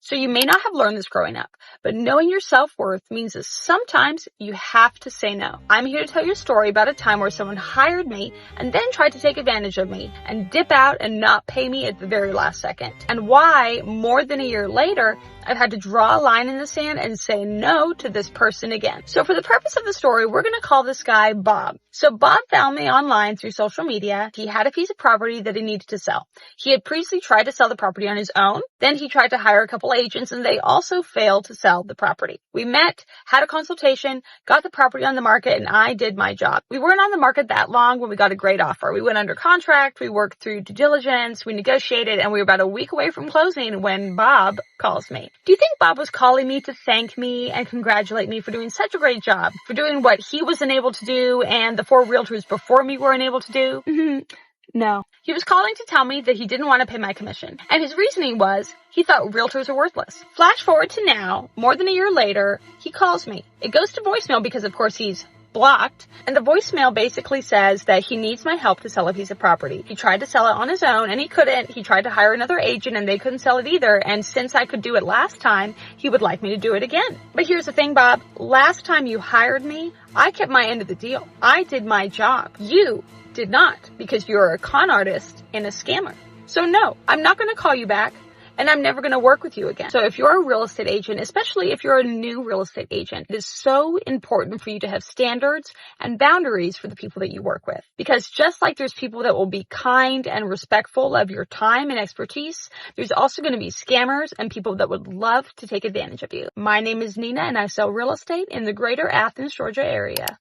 So you may not have learned this growing up, but knowing your self-worth means that sometimes you have to say no. I'm here to tell you a story about a time where someone hired me and then tried to take advantage of me and dip out and not pay me at the very last second. And why, more than a year later, I've had to draw a line in the sand and say no to this person again. So for the purpose of the story, we're going to call this guy Bob. So Bob found me online through social media. He had a piece of property that he needed to sell. He had previously tried to sell the property on his own. Then he tried to hire a couple agents and they also failed to sell the property. We met, had a consultation, got the property on the market, and I did my job. We weren't on the market that long when we got a great offer. We went under contract, we worked through due diligence, we negotiated, and we were about a week away from closing when Bob calls me. Do you think Bob was calling me to thank me and congratulate me for doing such a great job, for doing what he was unable to do and the 4 realtors before me were unable to do? No. He was calling to tell me that he didn't want to pay my commission. And his reasoning was he thought realtors are worthless. Flash forward to now, more than a year later, he calls me. It goes to voicemail because, of course, he's blocked. And the voicemail basically says that he needs my help to sell a piece of property. He tried to sell it on his own and he couldn't. He tried to hire another agent and they couldn't sell it either. And since I could do it last time, he would like me to do it again. But here's the thing, Bob. Last time you hired me, I kept my end of the deal. I did my job. You did not, because you're a con artist and a scammer. So no, I'm not going to call you back and I'm never going to work with you again. So if you're a real estate agent, especially if you're a new real estate agent, it is so important for you to have standards and boundaries for the people that you work with. Because just like there's people that will be kind and respectful of your time and expertise, there's also going to be scammers and people that would love to take advantage of you. My name is Nina and I sell real estate in the greater Athens, Georgia area.